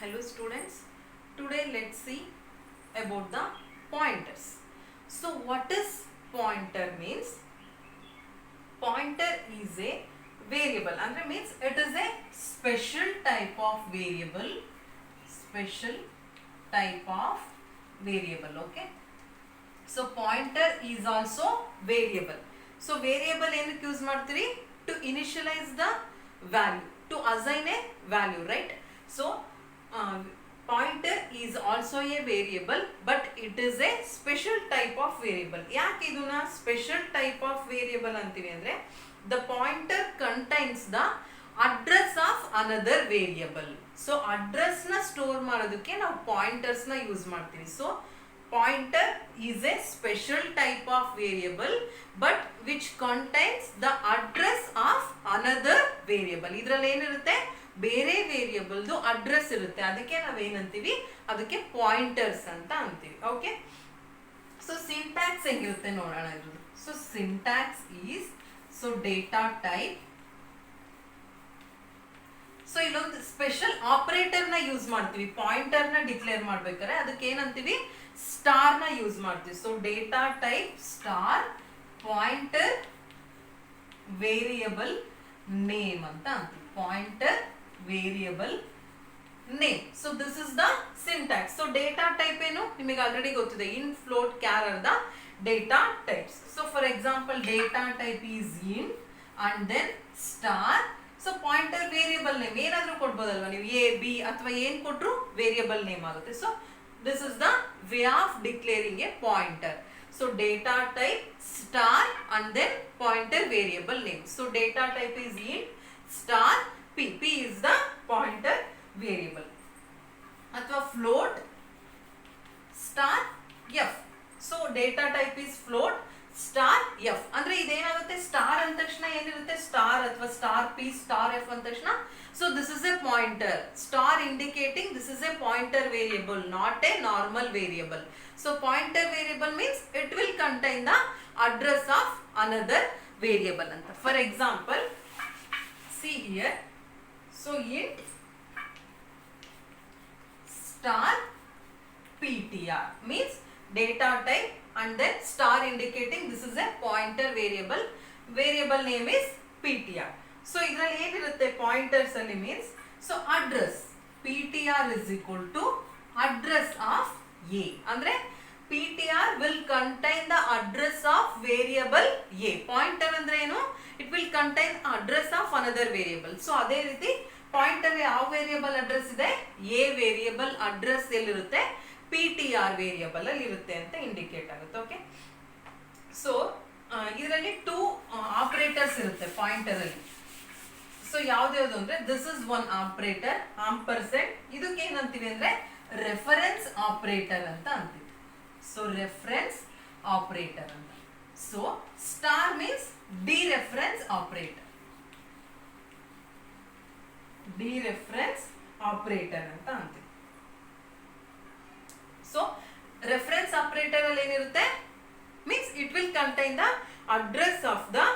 Hello students, today let's see about the pointers. So what is pointer means? Pointer is a variable and means it is a special type of variable, okay. So pointer is also variable. So variable ಏನಕ್ಕೆ use ಮಾಡ್ತೀವಿ? To initialize the value, to assign a value, right? So pointer is also a variable, but it is a special type of variable. ಯಾಕೆ ಇದನ್ನ special type of variable ಅಂತೀವಿ ಅಂದ್ರೆ the pointer contains the address of another variable. So address ನ store ಮಾಡೋದಕ್ಕೆ ನಾವು pointers ನ use ಮಾಡ್ತೀವಿ. So pointer is a special type of variable but which contains the address of another variable. ಇದರಲ್ಲಿ ಏನಿರುತ್ತೆ, ಬೇರೆ ವೇರಿಯಬಲ್ದು ಅಡ್ರೆಸ್ ಇರುತ್ತೆ, ಅದಕ್ಕೆ ನಾವೇನಂತೀವಿ, ಅದಕ್ಕೆ ಪಾಯಿಂಟರ್ಸ್ ಅಂತ ಅಂತೀವಿ. ಓಕೆ, ಸೊ ಸಿಂಟ್ಯಾಕ್ಸ್ ಹೆಂಗಿರುತ್ತೆ ನೋಡೋಣ ಇದ್ರದ್ದು. So syntax is, so data type. So ಇಲ್ಲೊಂದು ಸ್ಪೆಷಲ್ ಆಪರೇಟರ್ ನ ಯೂಸ್ ಮಾಡ್ತೀವಿ ಪಾಯಿಂಟರ್ ನ ಡಿಕ್ಲೇರ್ ಮಾಡ್ಬೇಕಾದ್ರೆ, ಅದಕ್ಕೆ ಏನಂತೀವಿ, ಸ್ಟಾರ್ ನ ಯೂಸ್ ಮಾಡ್ತೀವಿ. So data type star pointer variable name ಅಂತ ಅಂತೀವಿ. Pointer variable name. So this is the syntax. So data type ಏನು ನಿಮಗೆ ಆಲ್ರೆಡಿ ಗೊತ್ತಿದೆ, int float char are the data types. So for example data type is int and then star. So pointer variable name ಏನಾದ್ರೂ ಕೊಡ್ಬೋದಲ್ವಾ ನೀವು, A B ಅಥವಾ ಏನ್ ಕೊಟ್ರು variable name ಆಗುತ್ತೆ. So this is the way of declaring a pointer. So data type star and then pointer variable name. So data type is int star p. P is the pointer variable. Athwa float star f. So data type is float star f. ಅಂದ್ರೆ ಇದೇನಾಗುತ್ತೆ, star ಅಂದ ತಕ್ಷಣ ಏನಿರುತ್ತೆ, star ಅಥವಾ star P star F ಅಂದ ತಕ್ಷಣ, so this is a pointer, star indicating this is a pointer variable, not a normal variable. So pointer variable means it will contain the address of another variable anta. For example, see here, so int star ptr means data type and then star indicating this is a pointer variable. Variable name is ptr. So ಇದರಲ್ಲಿ ಏನಿರುತ್ತೆ pointers ಅಲ್ಲಿ means, so address ptr is equal to address of a. ಅಂದ್ರೆ ptr will contain the address of variable a. Pointer ಅಂದ್ರೆ ಏನು, it will contain address of another variable. So ಅದೇ ರೀತಿ pointer ಯಾವ variable address ಇದೆ, a variable address ಎಲ್ಲಿರುತ್ತೆ, ptr variable ಅಲ್ಲಿ ಇರುತ್ತೆ ಅಂತ ಇಂಡಿಕೇಟ್ ಆಗುತ್ತೆ. ಓಕೆ, ಸೊ ಇದರಲ್ಲಿ ಟೂ ಆಪರೇಟರ್ಸ್ ಇರುತ್ತೆ ಪಾಯಿಂಟರ್ ಅಲ್ಲಿ. ಸೊ ಯಾವ್ದು ಅಂದ್ರೆ this is one operator ampersand. ಇದಕ್ಕೆ ಏನಂತೀವಿ ಅಂದ್ರೆ ರೆಫರೆನ್ಸ್ ಆಪರೇಟರ್ ಅಂತ ಅಂತೀವಿ. ಸೊ ರೆಫರೆನ್ಸ್ ಆಪರೇಟರ್ ಅಂತ. So star means dereference operator, dereference operator ಅಂತ ಅಂತೀವಿ. ಸೊ ರೆಫರೆನ್ಸ್ ಆಪರೇಟರ್ ಅಲ್ಲಿ ಏನಿರುತ್ತೆ means it will contain the address of the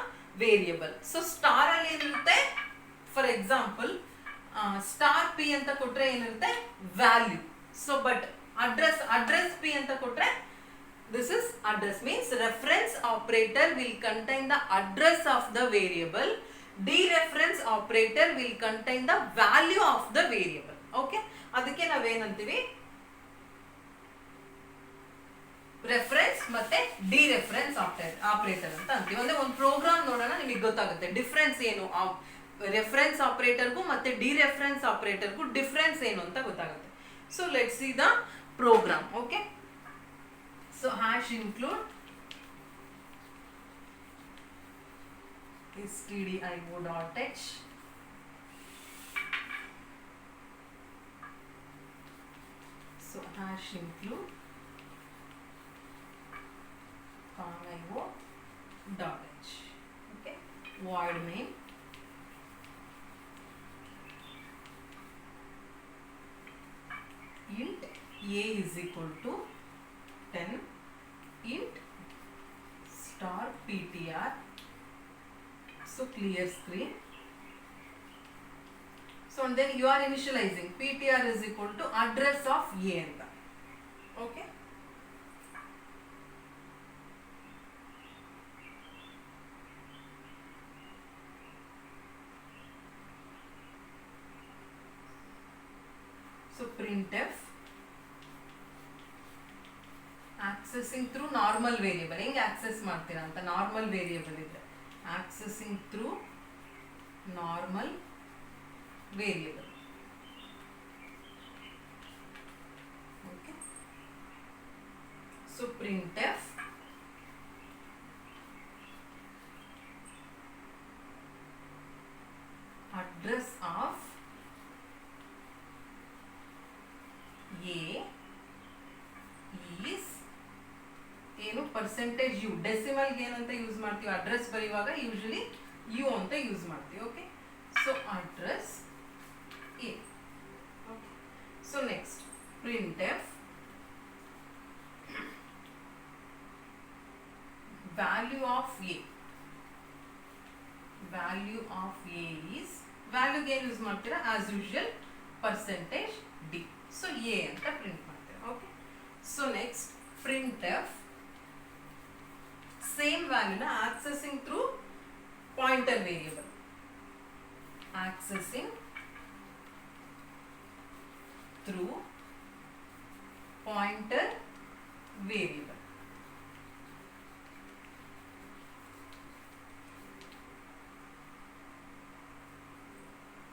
variable. So star ಅಲ್ಲಿ ಏನಿರುತ್ತೆ, ಫಾರ್ ಎಕ್ಸಾಂಪಲ್ ಸ್ಟಾರ್ ಪಿ ಅಂತ ಕೊಟ್ರೆ ಏನಿರುತ್ತೆ value. So but address P ಅಂತ ಕೊಟ್ರೆ this is address means reference operator will contain the address of the variable. Dereference operator will contain the value of the variable. Okay, ಅದಕ್ಕೆ ನಾವೇನಂತೀವಿ, reference ಮತ್ತೆ ಡಿರೆಫರೆನ್ಸ್ operator ಅಂತ ಅಂತೀವಿ. ಅಂದ್ರೆ ಒಂದು ಪ್ರೋಗ್ರಾಮ್ ನೋಡೋಣ, ನಿಮಗೆ ಗೊತ್ತಾಗುತ್ತೆ ಡಿಫರೆನ್ಸ್ ಏನು, ರೆಫರೆನ್ಸ್ ಆಪರೇಟರ್ಗೂ ಮತ್ತೆ ಡಿರೆಫರೆನ್ಸ್ ಆಪರೇಟರ್ಗೂ ಡಿಫರೆನ್ಸ್ ಏನು ಅಂತ ಗೊತ್ತಾಗುತ್ತೆ. So let's see the program. Okay, so hash include stdio.h. so hash include io.h. okay, void main int a is equal to 10 int star ptr. So clear screen. So and then you are initializing ptr is equal to address of a ಅಂತ. Okay. So printf accessing through normal variable. ಹೆಂಗೆ access ಮಾಡ್ತೀರಾ ಅಂತ normal variable ಇದೆ. Accessing through normal variable. Okay. So printf address of a is ಏನು percentage you. ಡೆಸಿಮಲ್ಗೆ ಏನಂತ use ಮಾಡ್ತೀವಿ, address ಬರೆಯುವಾಗ usually you ಅಂತ ಯೂಸ್ ಮಾಡ್ತೀವಿ. Okay. So address A. Okay. So next printf value of a. Value of a is value ಗೆ use ಮಾಡ್ತೀರಾ as usual percentage D. So A ಅಂತ print ಮಾಡ್ತೀರಾ. Okay. So next printf same ವ್ಯಾಲ್ಯೂನ accessing through pointer variable. Accessing through pointer variable.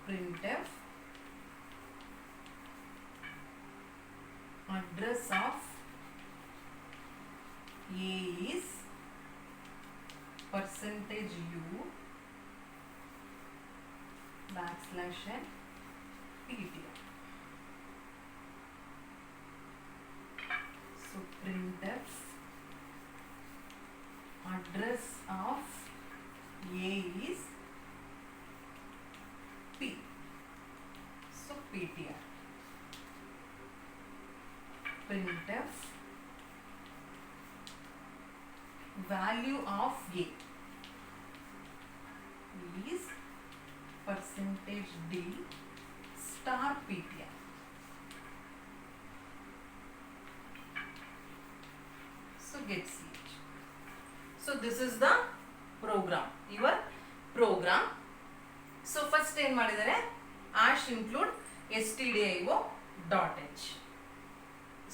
printf address of a is percentage u backslash n ptr. So printf address of a is p. So ptr. printf value of a is percentage d star ptr. So get ch. So this is the program, your program. So first ಏನು ಮಾಡಿದರೆ ash include stdio.h.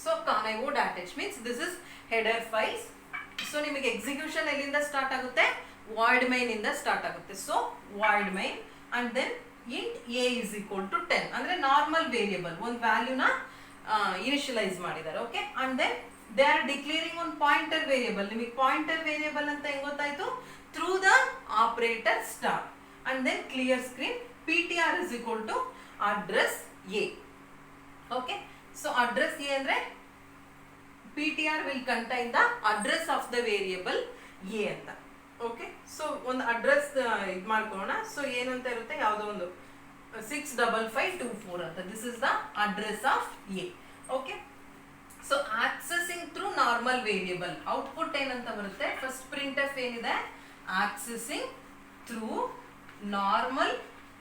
So conio.h means this is header files. So ನಿಮಗೆ execution ಎಲ್ಲಿಂದ start ಆಗುತ್ತೆ, void main ಇಂದ start ಆಗುತ್ತೆ. So void main and then int a is equal to 10 ಅಂದ್ರೆ normal variable ಒಂದು ವ್ಯಾಲ್ಯೂನ ಇನಿಷಿಯಲೈಸ್ ಮಾಡಿದ್ದಾರೆ. Okay. And then they are declaring ಒಂದು ಪಾಯಿಂಟರ್ ವೇರಿಯಬಲ್. ನಿಮಗೆ ಪಾಯಿಂಟರ್ ವೇರಿಯಬಲ್ ಅಂತ ಹೆಂಗ್ ಗೊತ್ತಾಯ್ತು, through the operator star. And then clear screen ptr is equal to address a. Okay. So address a ಅಂದ್ರೆ ptr will contain the address of the variable a ಅಂತ. Okay. So ಒಂದು address ಇದು ಮಾಡ್ಕೊಳ್ಳೋಣ. ಸೊ ಏನಂತ ಇರುತ್ತೆ, ಯಾವುದೋ ಒಂದು 65524 ಅಂತ. This is the address of a. Okay. So accessing through normal variable. Output ಏನಂತ ಬರುತ್ತೆ, ಫಸ್ಟ್ printf ಏನಿದೆ, accessing through normal,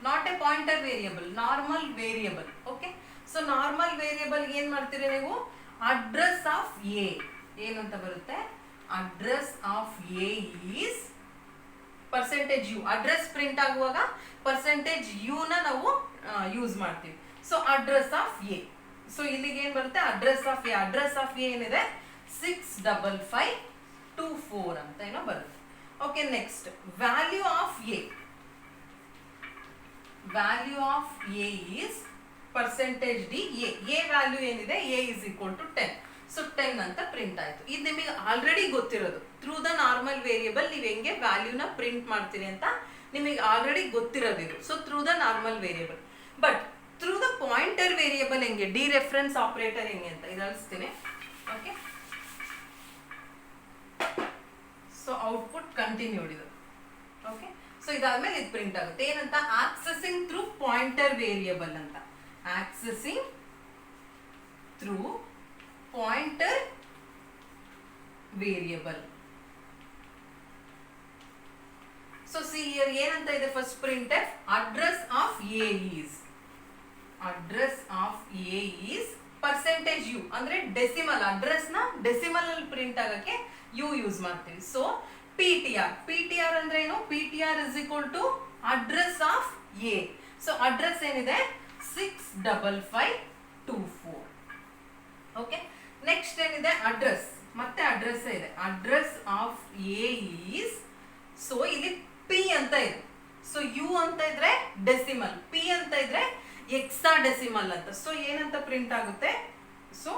not a pointer variable, normal variable. Okay. So normal variable ಏನ್ ಮಾಡ್ತೀರಿ ನೀವು, ಅಡ್ರೆಸ್ ಆಫ್ ಎ ಏನಂತ ಬರುತ್ತೆ, address of A is percentage u. Address print ಆಗುವಾಗ percentage u ನ ನಾವು ಯೂಸ್ ಮಾಡ್ತೀವಿ. So address of A. So ಇಲ್ಲಿಗೆ ಏನ್ ಬರುತ್ತೆ, address of A. Address of A ಏನಿದೆ 65524 ಅಂತ ಏನೋ ಬರುತ್ತೆ. Okay. Next value of A. Value of A is percentage d. A value ಏನಿದೆ, A is equal to 10. So 10 ಅಂತ ಪ್ರಿಂಟ್ ಆಯ್ತು. ಇದು ನಿಮಗೆ ಆಲ್ರೆಡಿ ಗೊತ್ತಿರೋದು. ಥ್ರೂ ದ ನಾರ್ಮಲ್ ವೇರಿಯಬಲ್ ನೀವು ಹೆಂಗೆ ವ್ಯಾಲ್ಯೂನ ಪ್ರಿಂಟ್ ಮಾಡ್ತೀರಿ ಅಂತ ನಿಮಗೆ ಆಲ್ರೆಡಿ ಗೊತ್ತಿರೋದಿದು. So through the normal variable. But through the pointer variable ಹೆಂಗೆ, ಡಿ ರೆಫರೆನ್ಸ್ ಆಪರೇಟರ್ ಹೆಂಗೆ ಅಂತ ಇದಳಿಸ್ತೀನಿ. ಓಕೆ. ಸೊ ಔಟ್ಪುಟ್ ಕಂಟಿನ್ಯೂಡ್ ಇದು. ಓಕೆ. ಸೊ ಇದಾದ್ಮೇಲೆ ಇದು ಪ್ರಿಂಟ್ ಆಗುತ್ತೆ. ಏನಂತ, ಆಕ್ಸೆಸಿಂಗ್ ಥ್ರೂ ಪಾಯಿಂಟರ್ ವೇರಿಯಬಲ್ ಅಂತ. Accessing through pointer variable. So see here ಏನಂತ ಇದೆ, first printf address of A is. address of A is percentage u ಅಂದ್ರೆ ಡೆಸಿಮಲ್ ಅಡ್ರೆಸ್ ನ ಡೆಸಿಮಲ್ ಅಲ್ಲಿ ಪ್ರಿಂಟ್ ಆಗಕ್ಕೆ u ಯೂಸ್ ಮಾಡ್ತೀವಿ. ಸೊ PTR ಅಂದ್ರೆ ಏನು? PTR is equal to address of A. So address ಏನಿದೆ 65524. ಓಕೆ, ನೆಕ್ಸ್ಟ್ ಏನಿದೆ address, ಮತ್ತೆ ಅಡ್ರೆಸ್ ಇದೆ. Address of A is, so ಇಲ್ಲಿ ಪಿ ಅಂತ ಇದೆ. ಸೊ ಯು ಅಂತ ಇದ್ರೆ ಡೆಸಿಮಲ್, ಪಿ ಅಂತ ಇದ್ರೆ ಎಕ್ಸಾ ಡೆಸಿಮಲ್ ಅಂತ. ಸೊ ಏನಂತ ಪ್ರಿಂಟ್ ಆಗುತ್ತೆ? ಸೊ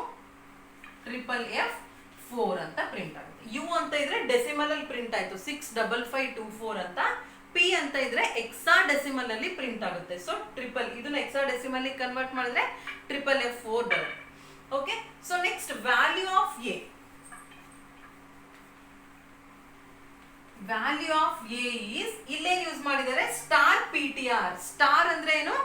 FFF4 ಅಂತ ಪ್ರಿಂಟ್ ಆಗುತ್ತೆ. ಯು ಅಂತ ಇದ್ರೆ ಡೆಸಿಮಲ್ ಅಲ್ಲಿ ಪ್ರಿಂಟ್ ಆಯ್ತು 65524 ಅಂತ. ಪಿ ಅಂತ ಇದ್ರೆ ಎಕ್ಸಾ ಡೆಸಿಮಲ್ ಅಲ್ಲಿ ಪ್ರಿಂಟ್ ಆಗುತ್ತೆ. ಸೊ ಇದನ್ನ ಎಕ್ಸಾ ಡೆಸಿಮಲ್ ಕನ್ವರ್ಟ್ ಮಾಡಿದ್ರೆ FFF4 ಬರುತ್ತೆ. Okay, so next value of A. Value of A is, ಇಲ್ಲೇನು ಯೂಸ್ ಮಾಡಿದ್ದಾರೆ? Star PTR. ಸ್ಟಾರ್ ಅಂದ್ರೆ ಏನು?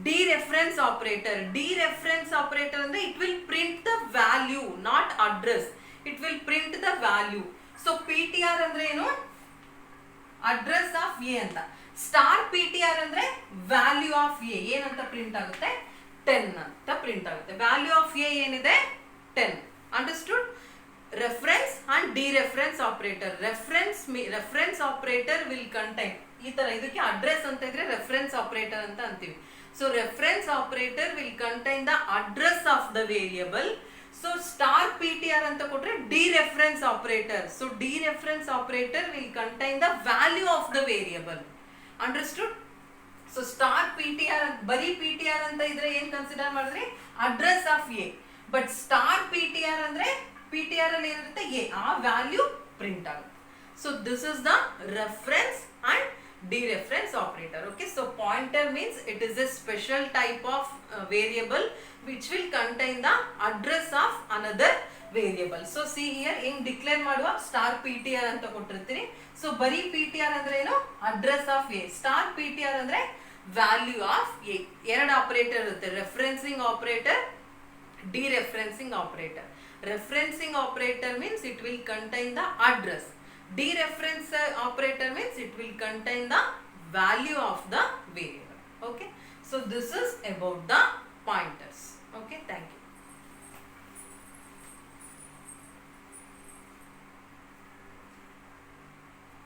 ಡಿರೆಫರೆನ್ಸ್ ಆಪರೇಟರ್. ಡಿರೆಫರೆನ್ಸ್ ಆಪರೇಟರ್ ಅಂದ್ರೆ it will print the value, not address. It will print the value. So PTR ಅಂದ್ರೆ ಏನು? Address of A ಅಂತ. Star PTR ಅಂದ್ರೆ value of a ಏನಂತ ಪ್ರಿಂಟ್ ಆಗುತ್ತೆ? 10 ಅಂತ ಪ್ರಿಂಟ್ ಆಗುತ್ತೆ. ವ್ಯಾಲ್ಯೂ ಆಫ್ ಎ ಏನಿದೆ? 10. Understood? Reference and dereference operator. Reference operator will contain, ಈ ತರ ಇದಕ್ಕೆ ಅಡ್ರೆಸ್ ಅಂತ ಇದ್ರೆ ರೆಫರೆನ್ಸ್ ಆಪರೇಟರ್ ಅಂತ ಅಂತೀವಿ. So reference operator will contain the address of the variable. So star PTR ಅಂತ ಕೊಟ್ರೆ dereference operator. So dereference operator will contain the value of the variable. Understood? So star PTR ಬರೀ PTR ಅಂತ ಇದ್ರೆ ಏನ್ consider ಮಾಡಿದ್ರೆ address of A. But star PTR ಅಂದ್ರೆ PTR ಅಲ್ಲಿ ಏನಿರುತ್ತೆ? ಎ, ಆ ವ್ಯಾಲ್ಯೂ ಪ್ರಿಂಟ್ ಆಗುತ್ತೆ. So this is the reference and dereference operator. Okay, so pointer means it is a special type of variable which will contain the address of another variable. So see here, in declare ಮಾಡುವ star PTR ಅಂತ ಕೊಟ್ಟಿರ್ತೀನಿ. So ಬರೀ PTR ಅಂದ್ರೆ ಏನು? Address of A. Star PTR ಅಂದ್ರೆ value of A. ಎರಡು operator ಇರುತ್ತೆ, referencing operator, dereferencing operator. Referencing operator means it will contain the address. Dereference operator means it will contain the value of the variable. Okay, so this is about the pointers. Okay, thank you.